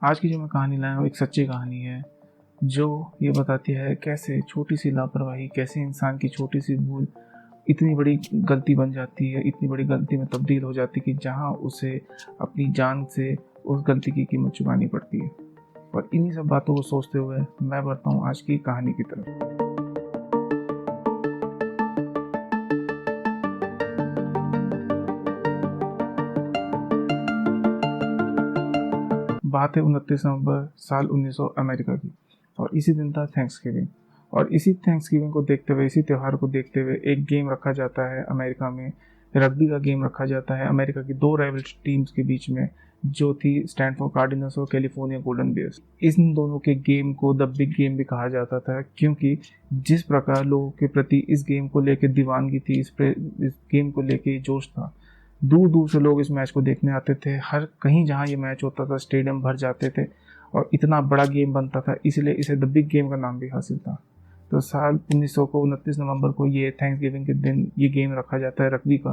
आज की जो मैं कहानी लाया हूँ एक सच्ची कहानी है, जो ये बताती है कैसे छोटी सी लापरवाही, कैसे इंसान की छोटी सी भूल इतनी बड़ी गलती बन जाती है, इतनी बड़ी गलती में तब्दील हो जाती है कि जहाँ उसे अपनी जान से उस गलती की कीमत चुकानी पड़ती है। और इन्हीं सब बातों को सोचते हुए मैं बढ़ता हूँ आज की कहानी की तरफ। बात है 29 नवंबर साल 1900 अमेरिका की, और इसी दिन था थैंक्सगिविंग। और इसी थैंक्सगिविंग को देखते हुए, इसी त्यौहार को देखते हुए एक गेम रखा जाता है अमेरिका में। रग्बी का गेम रखा जाता है अमेरिका की दो राइवल टीम्स के बीच में, जो थी स्टैनफोर्ड कार्डिनल्स और कैलिफोर्निया गोल्डन बियर्स। इन दोनों के गेम को द बिग गेम भी कहा जाता था, क्योंकि जिस प्रकार लोगों के प्रति इस गेम को लेकर दीवानगी थी, इस गेम को लेकर जोश था, दूर दूर से लोग इस मैच को देखने आते थे। हर कहीं जहाँ ये मैच होता था स्टेडियम भर जाते थे, और इतना बड़ा गेम बनता था, इसलिए इसे द बिग गेम का नाम भी हासिल था। तो साल 1900 को 29 नवंबर को ये थैंक्स गिविंग के दिन ये गेम रखा जाता है रग्बी का,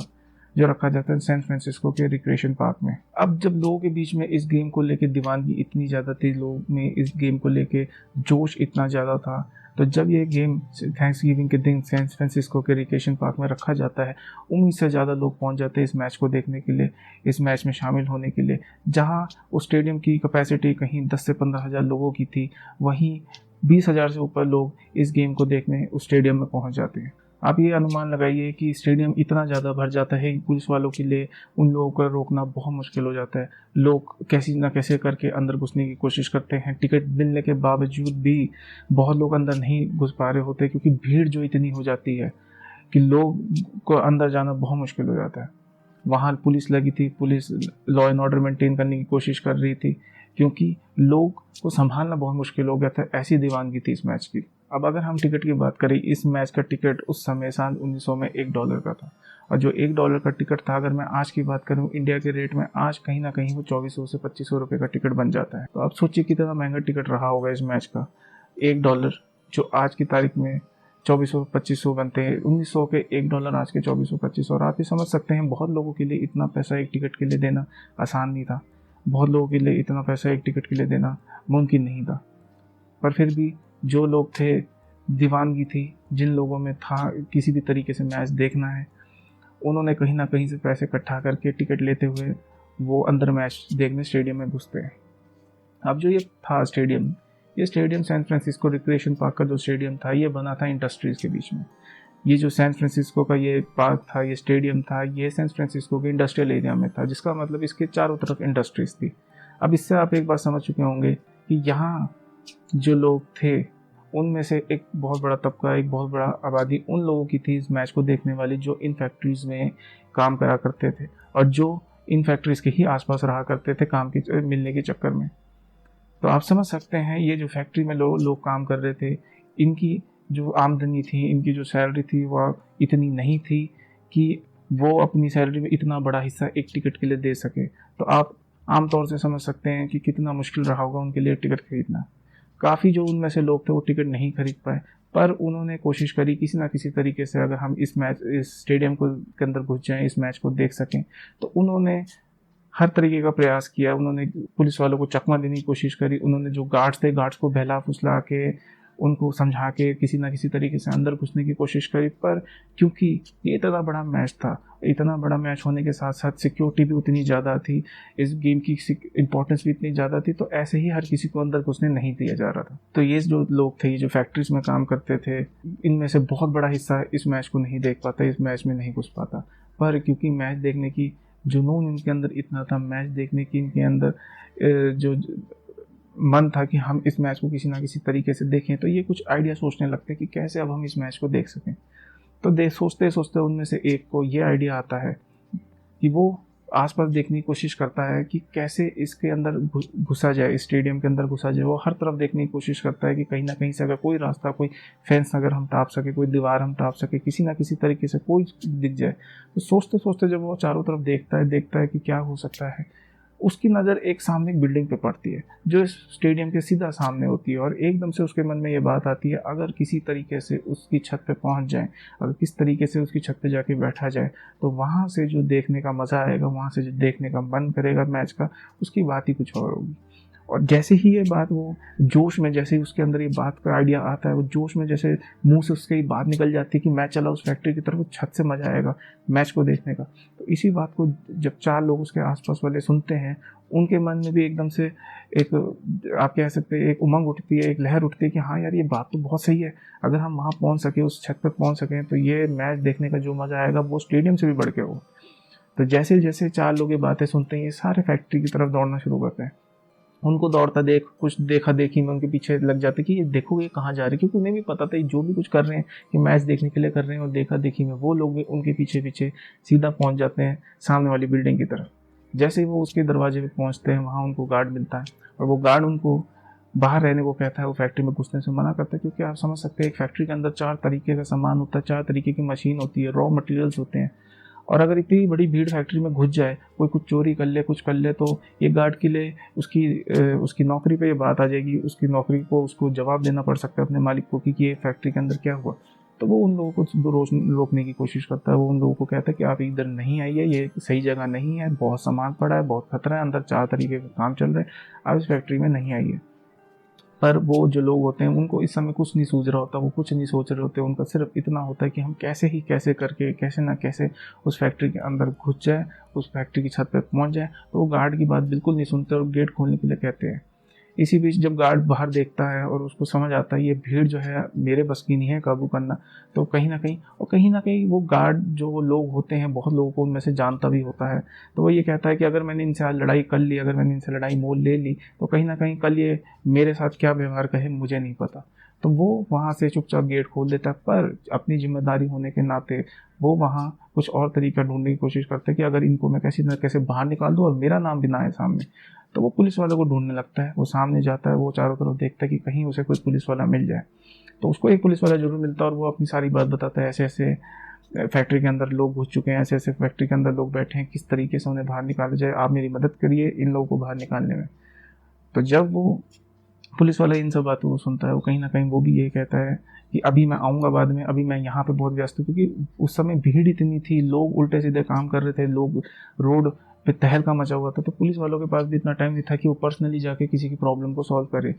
जो रखा जाता है सैन फ्रांसिस्को के रिक्रिएशन पार्क में। अब जब लोगों के बीच में इस गेम को लेके दीवानगी इतनी ज़्यादा थी, लोगों में इस गेम को लेके जोश इतना ज़्यादा था, तो जब ये गेम थैंक्स गिविंग के दिन सैन फ्रांसिस्को के रिक्रिएशन पार्क में रखा जाता है, उम्मीद से ज़्यादा लोग पहुंच जाते हैं इस मैच को देखने के लिए, इस मैच में शामिल होने के लिए। जहां उस स्टेडियम की कैपेसिटी कहीं 10 से 15 हज़ार लोगों की थी, वहीं 20 हज़ार से ऊपर लोग इस गेम को देखने उस स्टेडियम में पहुंच जाते हैं। आप ये अनुमान लगाइए कि स्टेडियम इतना ज़्यादा भर जाता है कि पुलिस वालों के लिए उन लोगों को रोकना बहुत मुश्किल हो जाता है। लोग कैसी ना कैसे करके अंदर घुसने की कोशिश करते हैं। टिकट मिलने के बावजूद भी बहुत लोग अंदर नहीं घुस पा रहे होते, क्योंकि भीड़ जो इतनी हो जाती है कि लोग को अंदर जाना बहुत मुश्किल हो जाता है। वहाँ पुलिस लगी थी, police law and order maintain करने की कोशिश कर रही थी, क्योंकि लोग को संभालना बहुत मुश्किल हो गया था, ऐसी दीवानगी थी इस मैच की। अब अगर हम टिकट की बात करें, इस मैच का टिकट उस समय सन 1900 में $1 का था। और जो $1 का टिकट था, अगर मैं आज की बात करूं इंडिया के रेट में, आज कहीं ना कहीं वो 2400 से 2500 रुपये का टिकट बन जाता है। तो आप सोचिए कितना महंगा टिकट रहा होगा इस मैच का। $1 जो आज की तारीख में 2400-2500 बनते हैं, 1900 के $1 आज के 2400-2500। और आप ये समझ सकते हैं बहुत लोगों के लिए इतना पैसा एक टिकट के लिए देना आसान नहीं था। बहुत लोगों के लिए इतना पैसा एक टिकट के लिए देना मुमकिन नहीं था। पर फिर भी जो लोग थे, दीवानगी थी जिन लोगों में था किसी भी तरीके से मैच देखना है, उन्होंने कहीं ना कहीं से पैसे इकट्ठा करके टिकट लेते हुए वो अंदर मैच देखने स्टेडियम में घुसते हैं। अब जो ये था स्टेडियम, ये stadium San Francisco recreation park का जो स्टेडियम था, ये बना था इंडस्ट्रीज़ के बीच में। ये जो सैन फ्रांसिस्को का ये पार्क था, ये स्टेडियम था, ये सैन फ्रांसिस्को के इंडस्ट्रियल एरिया में था, जिसका मतलब इसके चारों तरफ इंडस्ट्रीज थी। अब इससे आप एक बात समझ चुके होंगे कि यहाँ जो लोग थे, उनमें से एक बहुत बड़ा तबका, एक बहुत बड़ा आबादी उन लोगों की थी इस मैच को देखने वाली, जो इन फैक्ट्रीज़ में काम करा करते थे, और जो इन फैक्ट्रीज़ के ही आसपास रहा करते थे काम के मिलने के चक्कर में। तो आप समझ सकते हैं ये जो फैक्ट्री में लोग काम कर रहे थे, इनकी जो आमदनी थी, इनकी जो सैलरी थी, वह इतनी नहीं थी कि वो अपनी सैलरी में इतना बड़ा हिस्सा एक टिकट के लिए दे सके। तो आप आम तौर से समझ सकते हैं कि कितना मुश्किल रहा होगा उनके लिए टिकट खरीदना। काफ़ी जो उनमें से लोग थे वो टिकट नहीं खरीद पाए, पर उन्होंने कोशिश करी किसी ना किसी तरीके से अगर हम इस स्टेडियम को के अंदर घुस जाएं, इस मैच को देख सकें। तो उन्होंने हर तरीके का प्रयास किया। उन्होंने पुलिस वालों को चकमा देने की कोशिश करी, उन्होंने जो गार्ड्स थे गार्ड्स को बहला फुसला के, उनको समझा के किसी ना किसी तरीके से अंदर घुसने की कोशिश करी। पर क्योंकि ये इतना बड़ा मैच था, इतना बड़ा मैच होने के साथ साथ सिक्योरिटी भी उतनी ज़्यादा थी, इस गेम की इंपॉर्टेंस भी इतनी ज़्यादा थी, तो ऐसे ही हर किसी को अंदर घुसने नहीं दिया जा रहा था। तो ये जो लोग थे, ये जो फैक्ट्रीज में काम करते थे, इनमें से बहुत बड़ा हिस्सा इस मैच को नहीं देख पाता, इस मैच में नहीं घुस पाता। पर क्योंकि मैच देखने की जुनून इनके अंदर इतना था, मैच देखने की इनके अंदर जो मन था कि हम इस मैच को किसी ना किसी तरीके से देखें, तो ये कुछ आइडिया सोचने लगते कि कैसे अब हम इस मैच को देख सकें। तो सोचते सोचते उनमें से एक को ये आइडिया आता है कि वो आसपास देखने की कोशिश करता है कि कैसे इसके अंदर घुसा जाए, इस स्टेडियम के अंदर घुसा जाए। वो हर तरफ देखने की कोशिश करता है कि कहीं ना कहीं से अगर कोई रास्ता, कोई फेंस अगर हम टाप सके, कोई दीवार हम टाप सके, किसी ना किसी तरीके से कोई दिख जाए। तो सोचते सोचते जब वो चारों तरफ देखता है कि क्या हो सकता है, उसकी नज़र एक सामने एक बिल्डिंग पे पड़ती है, जो इस स्टेडियम के सीधा सामने होती है। और एकदम से उसके मन में ये बात आती है, अगर किसी तरीके से उसकी छत पे पहुंच जाए, अगर किस तरीके से उसकी छत पे जाके बैठा जाए, तो वहाँ से जो देखने का मज़ा आएगा, वहाँ से जो देखने का मन करेगा मैच का, उसकी बात ही कुछ और होगी। और जैसे ही ये बात वो जोश में, जैसे ही उसके अंदर ये बात का आइडिया आता है, वो जोश में जैसे मुंह से उसके बात निकल जाती है कि मैं चला उस फैक्ट्री की तरफ, छत से मजा आएगा मैच को देखने का। तो इसी बात को जब 4 लोग उसके आसपास वाले सुनते हैं, उनके मन में भी एकदम से एक, आप कह सकते हैं, एक उमंग उठती है, एक लहर उठती है कि हाँ यार ये बात तो बहुत सही है, अगर हम वहाँ पहुँच सके, उस छत पर पहुँच सकें, तो ये मैच देखने का जो मज़ा आएगा वो स्टेडियम से भी बढ़ के होगा। तो जैसे जैसे 4 लोग ये बातें सुनते हैं, ये सारे फैक्ट्री की तरफ दौड़ना शुरू करते हैं। उनको दौड़ता देख कुछ देखा देखी में उनके पीछे लग जाते कि ये देखो ये कहाँ जा रहे हैं, क्योंकि उन्हें भी पता था जो भी कुछ कर रहे हैं कि मैच देखने के लिए कर रहे हैं, और देखा देखी में वो लोग भी उनके पीछे पीछे सीधा पहुंच जाते हैं सामने वाली बिल्डिंग की तरफ। जैसे ही वो उसके दरवाजे पे पहुंचते हैं, वहाँ उनको गार्ड मिलता है, और वो गार्ड उनको बाहर रहने को कहता है, वो फैक्ट्री में घुसने से मना करता है, क्योंकि आप समझ सकते हैं एक फैक्ट्री के अंदर 4 तरीके का सामान होता है, 4 तरीके की मशीन होती है, रॉ मटेरियल्स होते हैं, और अगर इतनी बड़ी भीड़ फैक्ट्री में घुस जाए, कोई कुछ चोरी कर ले, कुछ कर ले, तो ये गार्ड के लिए उसकी नौकरी पे ये बात आ जाएगी, उसकी नौकरी को उसको जवाब देना पड़ सकता है अपने मालिक को कि ये फैक्ट्री के अंदर क्या हुआ। तो वो उन लोगों को रोकने की कोशिश करता है, वो उन लोगों को कहता है कि आप इधर नहीं आइए, ये सही जगह नहीं है, बहुत सामान पड़ा है, बहुत खतरा है, अंदर 4 तरीके का काम चल रहा है, आप इस फैक्ट्री में नहीं आइए। पर वो जो लोग होते हैं उनको इस समय कुछ नहीं सूझ रहा होता, वो कुछ नहीं सोच रहे होते, उनका सिर्फ इतना होता है कि हम कैसे ही कैसे करके, कैसे ना कैसे उस फैक्ट्री के अंदर घुस जाए, उस फैक्ट्री की छत पे पहुंच जाए। तो वो गार्ड की बात बिल्कुल नहीं सुनते और गेट खोलने के लिए कहते हैं। इसी बीच जब गार्ड बाहर देखता है और उसको समझ आता है ये भीड़ जो है मेरे बस की नहीं है काबू करना, तो कहीं ना कहीं वो गार्ड जो लोग होते हैं, बहुत लोगों को उनमें से जानता भी होता है। तो वो ये कहता है कि अगर मैंने इनसे आज लड़ाई कर ली, अगर मैंने इनसे लड़ाई मोल ले ली, तो कहीं ना कहीं कल ये मेरे साथ क्या व्यवहार कहे मुझे नहीं पता। तो वो वहाँ से चुपचाप गेट खोल देता है, पर अपनी जिम्मेदारी होने के नाते वो वहाँ कुछ और तरीका ढूंढने की कोशिश करता है कि अगर इनको मैं कैसे न कैसे बाहर निकाल दूँ और मेरा नाम भी ना आए सामने। तो वो पुलिस वालों को ढूंढने लगता है, वो सामने जाता है, वो चारों तरफ देखता है कि कहीं उसे कोई पुलिस वाला मिल जाए। तो उसको एक पुलिस वाला जरूर मिलता है, और वो अपनी सारी बात बताता है, ऐसे ऐसे फैक्ट्री के अंदर लोग घुस चुके हैं, ऐसे ऐसे फैक्ट्री के अंदर लोग बैठे हैं, किस तरीके से उन्हें बाहर निकाला जाए, आप मेरी मदद करिए इन लोगों को बाहर निकालने में। तो जब वो पुलिस वाला इन सब बातों को सुनता है, वो कहीं ना कहीं वो भी ये कहता है कि अभी मैं आऊँगा बाद में, अभी मैं यहाँ पे बहुत व्यस्त हूँ, क्योंकि उस समय भीड़ इतनी थी, लोग उल्टे सीधे काम कर रहे थे, लोग रोड पे तहलका मचा हुआ था। तो पुलिस वालों के पास भी इतना टाइम नहीं था कि वो पर्सनली जाके किसी की प्रॉब्लम को सॉल्व करे।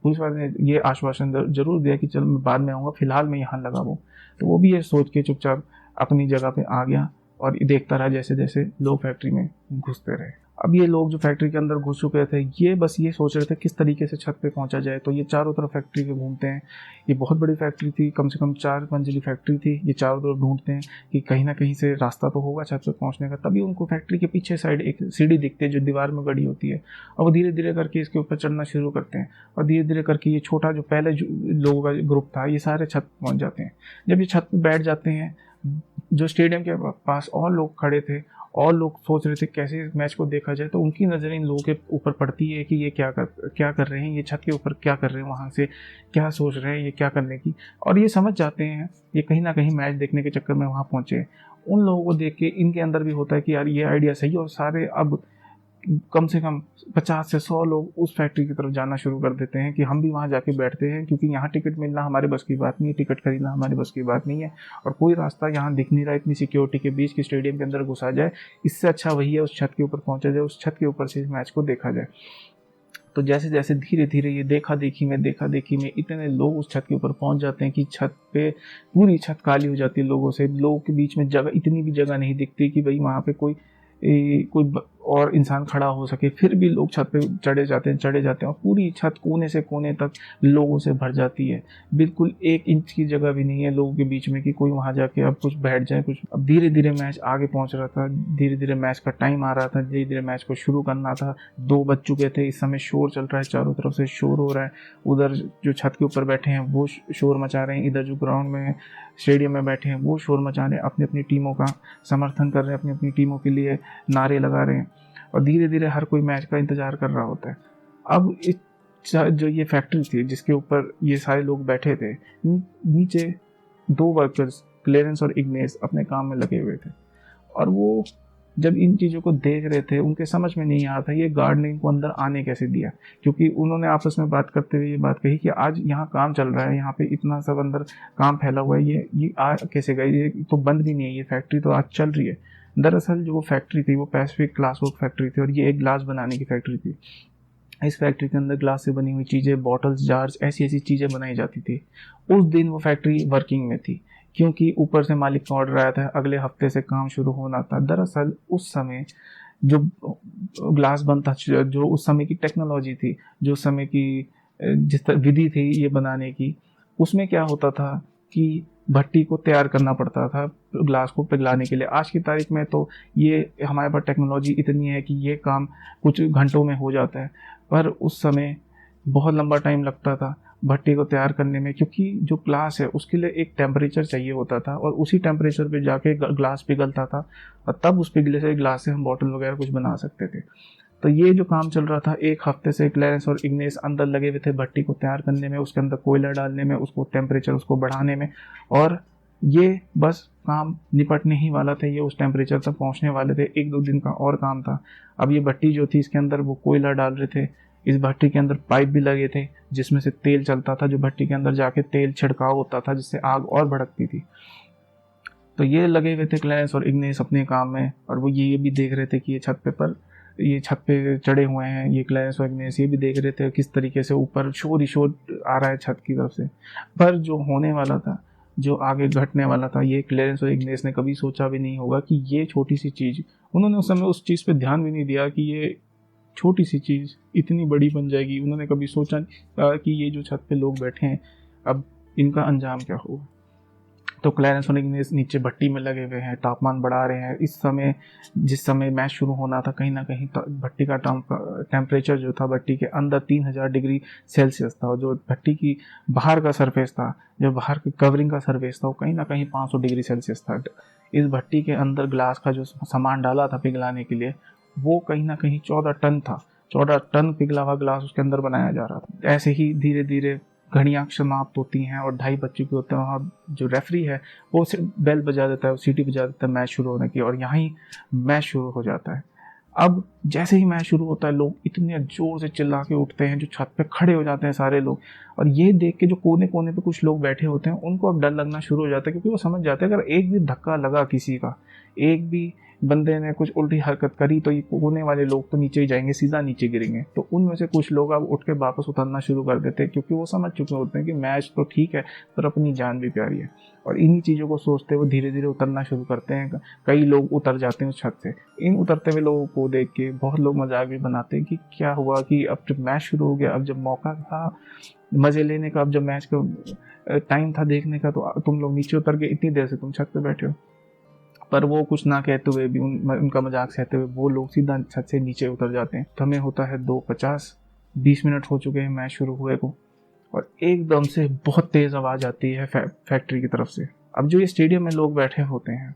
पुलिस वाले ने ये आश्वासन जरूर दिया कि चलो मैं बाद में आऊँगा, फिलहाल मैं यहाँ लगा हूँ। तो वो भी ये सोच के चुपचाप अपनी जगह पे आ गया और देखता रहा जैसे जैसे लोग फैक्ट्री में घुसते रहे। अब ये लोग जो फैक्ट्री के अंदर घुस चुके थे, ये बस ये सोच रहे थे किस तरीके से छत पे पहुंचा जाए। तो ये चारों तरफ फैक्ट्री के घूमते हैं, ये बहुत बड़ी फैक्ट्री थी, कम से कम 4 मंजिली फैक्ट्री थी। ये चारों तरफ ढूंढते हैं कि कहीं ना कहीं से रास्ता तो होगा छत पे पहुंचने का। तभी उनको फैक्ट्री के पीछे साइड एक सीढ़ी दिखती है जो दीवार में गड़ी होती है, और वो धीरे धीरे करके इसके ऊपर चढ़ना शुरू करते हैं। और धीरे धीरे करके ये छोटा जो पहले लोगों का ग्रुप था, ये सारे छत पहुँच जाते हैं। जब ये छत पर बैठ जाते हैं, जो स्टेडियम के पास और लोग खड़े थे, और लोग सोच रहे थे कैसे इस मैच को देखा जाए, तो उनकी नज़र इन लोगों के ऊपर पड़ती है कि ये क्या कर रहे हैं, ये छत के ऊपर क्या कर रहे हैं, वहाँ से क्या सोच रहे हैं, ये क्या करने की। और ये समझ जाते हैं ये कहीं ना कहीं मैच देखने के चक्कर में वहाँ पहुँचे। उन लोगों को देख के इनके अंदर भी होता है कि यार ये आइडिया सही है, और सारे अब कम से कम 50 से 100 लोग उस फैक्ट्री की तरफ जाना शुरू कर देते हैं कि हम भी वहाँ जाके बैठते हैं, क्योंकि यहाँ टिकट मिलना हमारे बस की बात नहीं है, टिकट खरीदना हमारे बस की बात नहीं है, और कोई रास्ता यहाँ दिख नहीं रहा इतनी सिक्योरिटी के बीच कि स्टेडियम के अंदर घुसा जाए। इससे अच्छा वही है उस छत के ऊपर पहुँचा जाए, उस छत के ऊपर से इस मैच को देखा जाए। तो जैसे जैसे धीरे धीरे ये देखा देखी में इतने लोग उस छत के ऊपर पहुंच जाते हैं कि छत पे पूरी छत खाली हो जाती है लोगों से। लोगों के बीच में जगह, इतनी भी जगह नहीं दिखती कि भाई वहाँ पे कोई और इंसान खड़ा हो सके। फिर भी लोग छत पे चढ़े जाते हैं, और पूरी छत कोने से कोने तक लोगों से भर जाती है। बिल्कुल 1 इंच की जगह भी नहीं है लोगों के बीच में कि कोई वहाँ जाके अब कुछ बैठ जाए कुछ। अब धीरे धीरे मैच आगे पहुँच रहा था, धीरे धीरे मैच का टाइम आ रहा था, धीरे धीरे मैच को शुरू करना था। 2 बज चुके थे, इस समय शोर चल रहा है, चारों तरफ से शोर हो रहा है। उधर जो छत के ऊपर बैठे हैं वो शोर मचा रहे हैं, इधर जो ग्राउंड में स्टेडियम में बैठे हैं वो शोर मचा रहे हैं, अपनी अपनी टीमों का समर्थन कर रहे हैं, अपनी अपनी टीमों के लिए नारे लगा रहे हैं, और धीरे धीरे हर कोई मैच का इंतजार कर रहा होता है। अब इस जो ये फैक्ट्री थी जिसके ऊपर ये सारे लोग बैठे थे, नीचे 2 वर्कर्स क्लेरेंस और इग्नेस अपने काम में लगे हुए थे, और वो जब इन चीज़ों को देख रहे थे उनके समझ में नहीं आ रहा था ये गार्ड ने इनको अंदर आने कैसे दिया। क्योंकि उन्होंने आपस में बात करते हुए ये बात कही कि आज यहाँ काम चल रहा है, यहाँ पे इतना सब अंदर काम फैला हुआ है, ये आ कैसे गए, ये तो बंद भी नहीं है, ये फैक्ट्री तो आज चल रही है। दरअसल जो वो फैक्ट्री थी वो पैसिफिक ग्लास वर्क फैक्ट्री थी, और ये एक ग्लास बनाने की फैक्ट्री थी। इस फैक्ट्री के अंदर ग्लास से बनी हुई चीज़ें, बॉटल्स, जार्स, ऐसी ऐसी चीज़ें बनाई जाती थी। उस दिन वो फैक्ट्री वर्किंग में थी, क्योंकि ऊपर से मालिक का ऑर्डर आया था, अगले हफ्ते से काम शुरू होना था। दरअसल उस समय जो ग्लास बनता, जो उस समय की टेक्नोलॉजी थी, जो उस समय की जिस विधि थी ये बनाने की, उसमें क्या होता था कि भट्टी को तैयार करना पड़ता था ग्लास को पिघलाने के लिए। आज की तारीख में तो ये हमारे पास टेक्नोलॉजी इतनी है कि ये काम कुछ घंटों में हो जाता है, पर उस समय बहुत लंबा टाइम लगता था भट्टी को तैयार करने में, क्योंकि जो ग्लास है उसके लिए एक टेम्परेचर चाहिए होता था और उसी टेम्परेचर पे जाके ग्लास पिघलता था और तब उस पिघले से ग्लास से हम बॉटल वगैरह कुछ बना सकते थे। तो ये जो काम चल रहा था, एक हफ्ते से क्लैरेंस और इग्नेस अंदर लगे हुए थे भट्टी को तैयार करने में, उसके अंदर कोयला डालने में, उसको टेम्परेचर उसको बढ़ाने में, और ये बस काम निपटने ही वाला था। ये उस टेम्परेचर तक पहुंचने वाले थे, एक दो दिन का और काम था। अब ये भट्टी जो थी इसके अंदर वो कोयला डाल रहे थे, इस भट्टी के अंदर पाइप भी लगे थे जिसमें से तेल चलता था, जो भट्टी के अंदर जाके तेल छिड़काव होता था जिससे आग और भड़कती थी। तो ये लगे हुए थे क्लैरेंस और इग्नेस अपने काम में, और वो ये भी देख रहे थे कि ये छत पे चढ़े हुए हैं ये क्लैरेंस और इग्नेस, ये भी देख रहे थे किस तरीके से ऊपर शोर ही शोर आ रहा है छत की तरफ से। पर जो होने वाला था, जो आगे घटने वाला था, ये क्लैरेंस और इग्नेस ने कभी सोचा भी नहीं होगा कि ये छोटी सी चीज़, उन्होंने उस समय उस चीज़ पे ध्यान भी नहीं दिया कि ये छोटी सी चीज़ इतनी बड़ी बन जाएगी। उन्होंने कभी सोचा नहीं कि ये जो छत पे लोग बैठे हैं अब इनका अंजाम क्या होगा। तो क्लैरेंस और इग्नेस नीचे भट्टी में लगे हुए हैं, तापमान बढ़ा रहे हैं। इस समय जिस समय मैच शुरू होना था, कहीं ना कहीं भट्टी का टेम्परेचर जो था भट्टी के अंदर 3000 डिग्री सेल्सियस था, और जो भट्टी की बाहर का सरफेस था, जो बाहर की कवरिंग का सरफेस था, वो कहीं ना कहीं 500 डिग्री सेल्सियस था। इस भट्टी के अंदर ग्लास का जो सामान डाला था पिघलाने के लिए, वो कहीं ना कहीं 14 टन था। 14 टन पिघला हुआ ग्लास उसके अंदर बनाया जा रहा था। ऐसे ही धीरे धीरे घड़ियाँ समाप्त होती हैं और 2:30 बज चुके होते हैं। वहाँ जो रेफरी है वो बेल बजा देता है, सीटी बजा देता है मैच शुरू होने की, और यहाँ ही मैच शुरू हो जाता है। अब जैसे ही मैच शुरू होता है, लोग इतने जोर से चिल्ला के उठते हैं, जो छत पे खड़े हो जाते हैं सारे लोग, और ये देख के जो कोने कोने पे कुछ लोग बैठे होते हैं उनको अब डर लगना शुरू हो जाता है, क्योंकि वो समझ जाते हैं अगर एक भी धक्का लगा किसी का, एक भी बंदे ने कुछ उल्टी हरकत करी, तो ये कोने वाले लोग तो नीचे ही जाएंगे, सीधा नीचे गिरेंगे। तो उनमें से कुछ लोग अब उठ के वापस उतरना शुरू कर देते हैं, क्योंकि वो समझ चुके होते हैं कि मैच तो ठीक है पर अपनी जान भी प्यारी है, और इन्हीं चीज़ों को सोचते हुए धीरे धीरे उतरना शुरू करते हैं। कई लोग उतर जाते हैं उस छत से। इन उतरते हुए लोगों को देख के बहुत लोग मजाक भी बनाते हैं कि क्या हुआ कि अब जब मैच शुरू हो गया, अब जब मौका था मजे लेने का, अब जब मैच का टाइम था देखने का, तो तुम लोग नीचे उतर के इतनी देर से तुम छत पे बैठे हो। पर वो कुछ ना कहते हुए भी, उनका मजाक सहते हुए वो लोग सीधा छत से नीचे उतर जाते हैं। समय होता है 2:50, 20 मिनट हो चुके हैं मैच शुरू हुए को, और एकदम से बहुत तेज आवाज आती है फैक्ट्री की तरफ से। अब जो ये स्टेडियम में लोग बैठे होते हैं,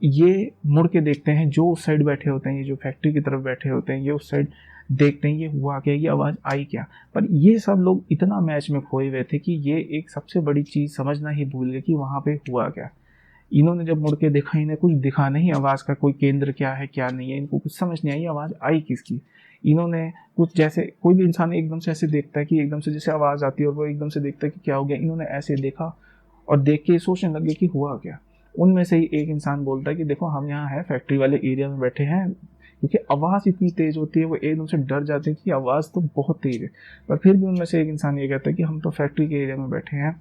ये मुड़ के देखते हैं, जो उस साइड बैठे होते हैं, ये जो फैक्ट्री की तरफ बैठे होते हैं, ये उस साइड देखते हैं ये हुआ क्या, ये आवाज़ आई क्या। पर ये सब लोग इतना मैच में खोए हुए थे कि ये एक सबसे बड़ी चीज़ समझना ही भूल गए कि वहाँ पे हुआ क्या। इन्होंने जब मुड़ के देखा, इन्हें कुछ दिखा नहीं आवाज़ का कोई केंद्र क्या है क्या नहीं है, इनको कुछ समझ नहीं आई आवाज़ आई किसकी। इन्होंने कुछ, जैसे कोई भी इंसान एकदम से ऐसे देखता है कि एकदम से जैसे आवाज़ आती है और वो एकदम से देखता है कि क्या हो गया, इन्होंने ऐसे देखा और देख के सोचने लगे कि हुआ क्या। उनमें से ही एक इंसान बोलता है कि देखो हम यहाँ है फैक्ट्री वाले एरिया में बैठे हैं, क्योंकि आवाज़ इतनी तेज़ होती है वो एकदम से डर जाते हैं कि आवाज़ तो बहुत तेज़ है। पर फिर भी उनमें से एक इंसान ये कहता है कि हम तो फैक्ट्री के एरिया में बैठे हैं,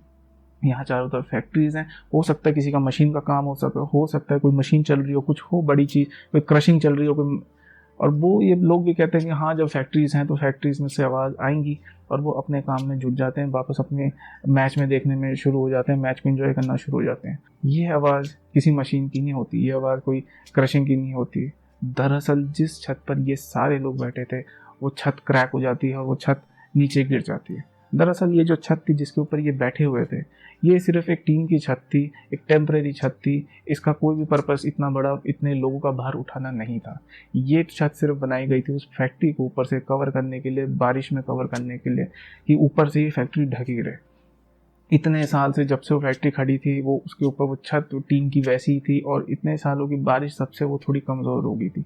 यहाँ चारों तरफ फैक्ट्रीज हैं, हो सकता है किसी का मशीन का काम हो सकता है कोई मशीन चल रही हो, कुछ हो बड़ी चीज़, कोई क्रशिंग चल रही हो कोई। और वो ये लोग भी कहते हैं कि हाँ जब फैक्ट्रीज हैं तो फैक्ट्रीज में से आवाज़ आएंगी, और वो अपने काम में जुट जाते हैं, वापस अपने मैच में देखने में शुरू हो जाते हैं, मैच को एंजॉय करना शुरू हो जाते हैं। ये आवाज़ किसी मशीन की नहीं होती, ये आवाज़ कोई क्रशिंग की नहीं होती। दरअसल जिस छत पर ये सारे लोग बैठे थे वो छत क्रैक हो जाती है और वो छत नीचे गिर जाती है। दरअसल ये जो छत थी जिसके ऊपर ये बैठे हुए थे, ये सिर्फ एक टीम की छत थी, एक टेम्परेरी छत थी। इसका कोई भी पर्पस इतना बड़ा, इतने लोगों का भार उठाना नहीं था। ये छत सिर्फ बनाई गई थी उस फैक्ट्री को ऊपर से कवर करने के लिए, बारिश में कवर करने के लिए, कि ऊपर से ये फैक्ट्री ढकी रहे। इतने साल से जब से वो फैक्ट्री खड़ी थी, वो उसके ऊपर वो छत टीम की वैसी ही थी, और इतने सालों की बारिश सबसे वो थोड़ी कमज़ोर हो गई थी।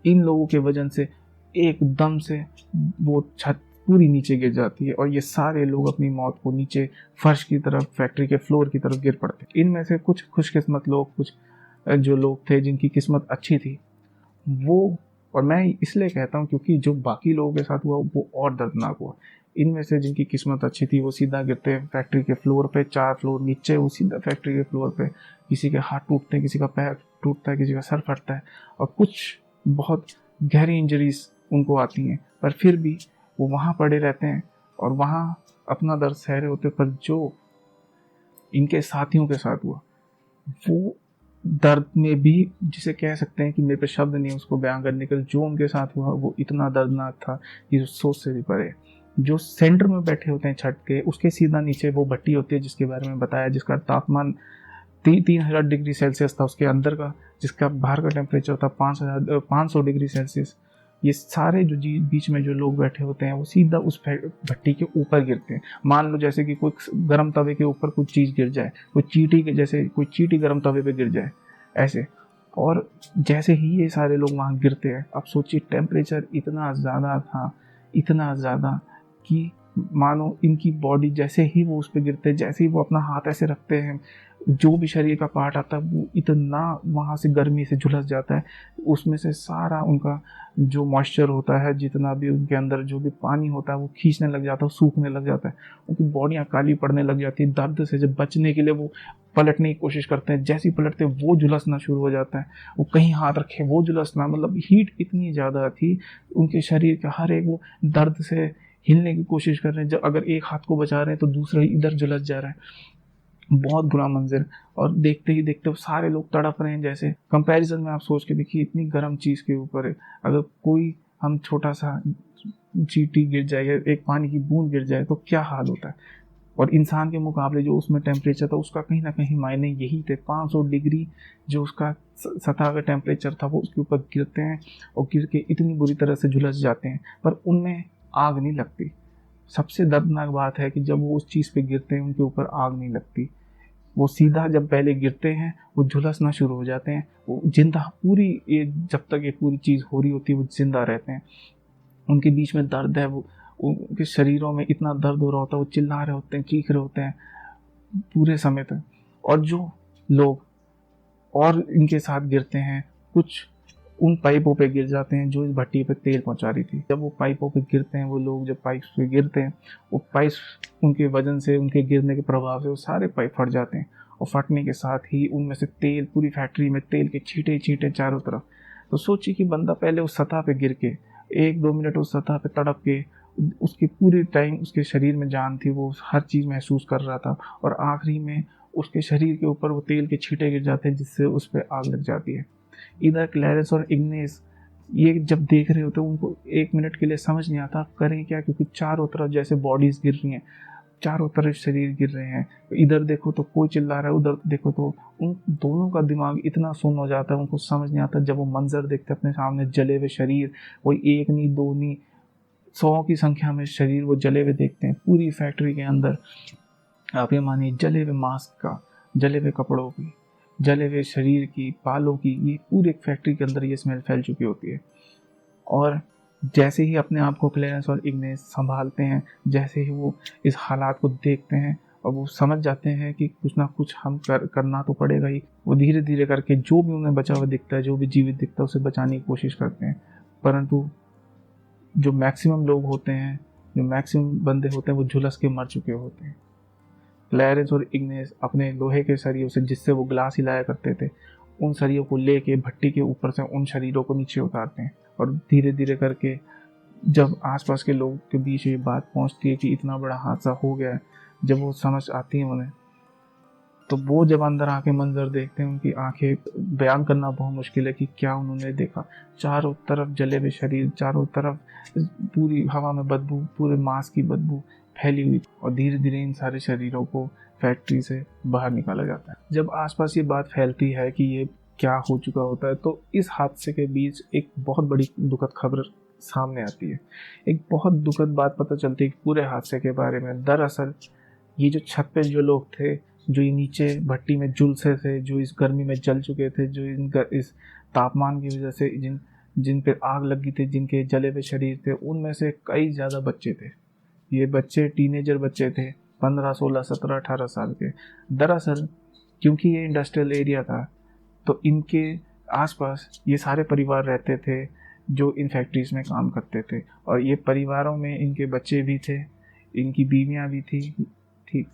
इन लोगों के वजन से एकदम से वो छत पूरी नीचे गिर जाती है, और ये सारे लोग अपनी मौत को नीचे फर्श की तरफ, फैक्ट्री के फ्लोर की तरफ गिर पड़ते। इनमें से कुछ खुशकिस्मत लोग, कुछ जो लोग थे जिनकी किस्मत अच्छी थी, वो और मैं इसलिए कहता हूँ क्योंकि जो बाकी लोगों के साथ हुआ वो और दर्दनाक हुआ। इनमें से जिनकी किस्मत अच्छी थी वो सीधा गिरते हैं फैक्ट्री के फ्लोर पे, 4 फ्लोर नीचे वो सीधा फैक्ट्री के फ्लोर पे, किसी के हाथ टूटते हैं, किसी का पैर टूटता है, किसी का सर फटता है और कुछ बहुत गहरी इंजरीज उनको आती हैं, पर फिर भी वो वहाँ पड़े रहते हैं और वहाँ अपना दर्द सह रहे होते। पर जो इनके साथियों के साथ हुआ वो दर्द में भी, जिसे कह सकते हैं कि मेरे पे शब्द नहीं है उसको बयान करने के लिए, जो उनके साथ हुआ वो इतना दर्दनाक था कि सोच से भी परे। जो सेंटर में बैठे होते हैं छत के, उसके सीधा नीचे वो भट्टी होती है जिसके बारे में बताया, जिसका तापमान 3000 डिग्री सेल्सियस था उसके अंदर का, जिसका बाहर का टेम्परेचर था 500 डिग्री सेल्सियस। ये सारे जो बीच में जो लोग बैठे होते हैं वो सीधा उस भट्टी के ऊपर गिरते हैं। मान लो जैसे कि कोई गर्म तवे के ऊपर कुछ चीज़ गिर जाए, कोई चींटी के जैसे कोई चींटी गर्म तवे पे गिर जाए ऐसे। और जैसे ही ये सारे लोग वहाँ गिरते हैं, अब सोचिए टेम्परेचर इतना ज़्यादा था, इतना ज़्यादा कि मानो इनकी बॉडी जैसे ही वो उस पर गिरते हैं, जैसे ही वो अपना हाथ ऐसे रखते हैं, जो भी शरीर का पार्ट आता है वो इतना वहाँ से गर्मी से झुलस जाता है, उसमें से सारा उनका जो मॉइस्चर होता है, जितना भी उनके अंदर जो भी पानी होता है वो खींचने लग जाता है, सूखने लग जाता है, उनकी बॉडियाँ काली पड़ने लग जाती है। दर्द से जब बचने के लिए वो पलटने की कोशिश करते हैं, जैसे ही पलटते हैं वो झुलसना शुरू हो जाता है, वो कहीं हाथ रखे वो झुलसना, मतलब हीट इतनी ज़्यादा थी उनके शरीर के हर एक, वो दर्द से हिलने की कोशिश कर रहे हैं, जब अगर एक हाथ को बचा रहे हैं तो दूसरा इधर झुलस जा रहा है। बहुत बुरा मंजर। और देखते ही देखते सारे लोग तड़प रहे हैं। जैसे कंपैरिजन में आप सोच के देखिए, इतनी गर्म चीज़ के ऊपर है, अगर कोई हम छोटा सा चींटी गिर जाए या एक पानी की बूंद गिर जाए तो क्या हाल होता है। और इंसान के मुकाबले जो उसमें टेम्परेचर था उसका कहीं ना कहीं मायने यही थे। 500 डिग्री जो उसका सतह का टेम्परेचर था वो उसके ऊपर गिरते हैं और गिर के इतनी बुरी तरह से झुलस जाते हैं, पर उनमें आग नहीं लगती। सबसे दर्दनाक बात है कि जब वो उस चीज़ पे गिरते हैं उनके ऊपर आग नहीं लगती। वो सीधा जब पहले गिरते हैं वो झुलसना शुरू हो जाते हैं, वो जिंदा पूरी जब तक ये पूरी चीज़ हो रही होती है वो जिंदा रहते हैं। उनके बीच में दर्द है, वो उनके शरीरों में इतना दर्द हो रहा होता है, वो चिल्ला रहे होते हैं, चीख रहे होते हैं पूरे समय तक। और जो लोग और इनके साथ गिरते हैं, कुछ उन पाइपों पे गिर जाते हैं जो इस भट्टी पे तेल पहुंचा रही थी। जब वो पाइपों पे गिरते हैं, वो लोग जब पाइप पे गिरते हैं, वो पाइप उनके वजन से, उनके गिरने के प्रभाव से वो सारे पाइप फट जाते हैं और फटने के साथ ही उनमें से तेल, पूरी फैक्ट्री में तेल के छींटे छींटे चारों तरफ। तो सोचिए कि बंदा पहले उस सतह पे गिर के 1-2 मिनट उस सतह पे तड़प के, उसकी पूरी टाइम उसके शरीर में जान थी, वो हर चीज़ महसूस कर रहा था, और आखिरी में उसके शरीर के ऊपर वो तेल के छींटे गिर जाते हैं जिससे उस पर आग लग जाती है। इधर क्लैरेंस और इग्नेस ये जब देख रहे होते हैं, उनको 1 मिनट के लिए समझ नहीं आता करें क्या, क्योंकि चारों तरफ जैसे बॉडीज गिर रही हैं, चारों तरफ शरीर गिर रहे हैं। इधर देखो तो कोई चिल्ला रहा है, उधर देखो तो उन दोनों का दिमाग इतना सुन्न हो जाता है, उनको समझ नहीं आता। जब वो मंजर देखते हैं अपने सामने जले हुए शरीर, कोई 1 नहीं 2 नहीं 100 की संख्या में शरीर वो जले हुए देखते हैं पूरी फैक्ट्री के अंदर। आप ये मानिए जले हुए मास्क का, जले हुए कपड़ों की, जले हुए शरीर की, बालों की, ये पूरे फैक्ट्री के अंदर ये स्मेल फैल चुकी होती है। और जैसे ही अपने आप को क्लेरेंस और इग्नेस संभालते हैं, जैसे ही वो इस हालात को देखते हैं और वो समझ जाते हैं कि कुछ ना कुछ हम करना तो पड़ेगा ही, वो धीरे धीरे करके जो भी उन्हें बचा हुआ दिखता है, जो भी जीवित दिखता है, उसे बचाने की कोशिश करते हैं। परंतु जो मैक्सिमम लोग होते हैं, जो मैक्सिमम बंदे होते हैं, वो झुलस के मर चुके होते हैं। क्लैरेंस और इग्नेस अपने लोहे के सरियों से, जिससे वो ग्लास हिलाया करते थे, उन सरियों को लेके भट्टी के ऊपर से उन शरीरों को नीचे उतारते हैं। और धीरे धीरे करके जब आसपास के लोगों के बीच ये बात पहुंचती है कि इतना बड़ा हादसा हो गया है, जब वो समझ आती है उन्हें, तो वो जब अंदर आके मंजर देखते हैं, उनकी आंखें बयान करना बहुत मुश्किल है कि क्या उन्होंने देखा। चारों तरफ जले हुए शरीर, चारों तरफ पूरी हवा में बदबू, पूरे मांस की बदबू फैली हुई, और धीरे धीरे इन सारे शरीरों को फैक्ट्री से बाहर निकाला जाता है। जब आसपास ये बात फैलती है कि ये क्या हो चुका होता है, तो इस हादसे के बीच एक बहुत बड़ी दुखद खबर सामने आती है। एक बहुत दुखद बात पता चलती है पूरे हादसे के बारे में। दरअसल ये जो छत पे जो लोग थे, जो ये नीचे भट्टी में झुलसे थे, जो इस गर्मी में जल चुके थे, जो इस तापमान की वजह से जिन पे आग लगी थी, जिनके जले हुए शरीर थे, उनमें से कई ज़्यादा बच्चे थे। ये बच्चे टीनेजर बच्चे थे, 15, 16, 17, 18 साल के। दरअसल क्योंकि ये इंडस्ट्रियल एरिया था, तो इनके आसपास ये सारे परिवार रहते थे। जो इन फैक्ट्रीज़ में काम करते थे। और ये परिवारों में इनके बच्चे भी थे, इनकी बीवियाँ भी थी, ठीक।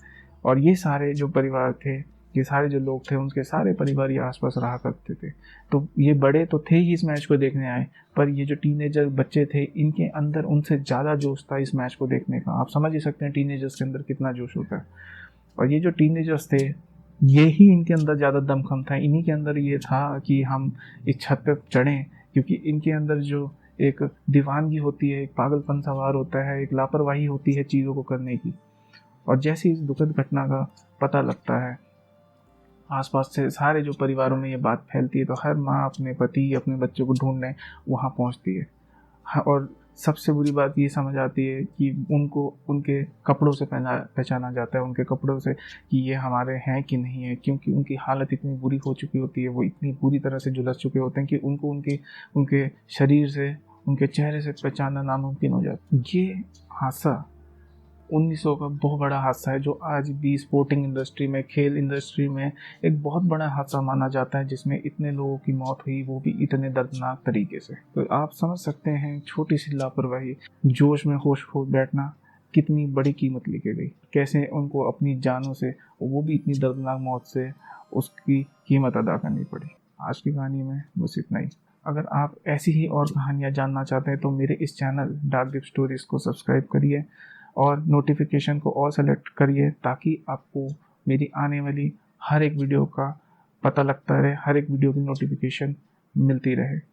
और ये सारे जो परिवार थे, ये सारे जो लोग थे, उनके सारे परिवार ये आसपास रहा करते थे। तो ये बड़े तो थे ही इस मैच को देखने आए, पर ये जो टीनेजर बच्चे थे, इनके अंदर उनसे ज़्यादा जोश था इस मैच को देखने का। आप समझ ही सकते हैं टीनेजर्स के अंदर कितना जोश होता है। और ये जो टीनेजर्स थे, ये ही इनके अंदर ज़्यादा दमखम था, इन्हीं के अंदर ये था कि हम इस छत पे चढ़ें, क्योंकि इनके अंदर जो एक दीवानगी होती है, एक पागलपन सवार होता है, एक लापरवाही होती है चीज़ों को करने की। और जैसे इस दुखद घटना का पता लगता है, आसपास से सारे जो परिवारों में ये बात फैलती है, तो हर माँ अपने पति, अपने बच्चों को ढूंढने वहाँ पहुँचती है। हाँ, और सबसे बुरी बात ये समझ आती है कि उनको उनके कपड़ों से पहचाना जाता है, उनके कपड़ों से, कि ये हमारे हैं कि नहीं है, क्योंकि उनकी हालत इतनी बुरी हो चुकी होती है, वो इतनी बुरी तरह से झुलस चुके होते हैं कि उनको उनके उनके शरीर से, उनके चेहरे से पहचानना नामुमकिन हो जाता है। ये हादसा 1900 का बहुत बड़ा हादसा है, जो आज भी स्पोर्टिंग इंडस्ट्री में, खेल इंडस्ट्री में एक बहुत बड़ा हादसा माना जाता है, जिसमें इतने लोगों की मौत हुई, वो भी इतने दर्दनाक तरीके से। तो आप समझ सकते हैं छोटी सी लापरवाही, जोश में होश खो बैठना, कितनी बड़ी कीमत लेके गई, कैसे उनको अपनी जानों से, वो भी इतनी दर्दनाक मौत से, उसकी कीमत अदा करनी पड़ी। आज की कहानी में बस इतना ही। अगर आप ऐसी ही और कहानियाँ जानना चाहते हैं तो मेरे इस चैनल डार्क डीप स्टोरीज़ को सब्सक्राइब करिए और नोटिफिकेशन को ऑल सेलेक्ट करिए, ताकि आपको मेरी आने वाली हर एक वीडियो का पता लगता रहे, हर एक वीडियो की नोटिफिकेशन मिलती रहे।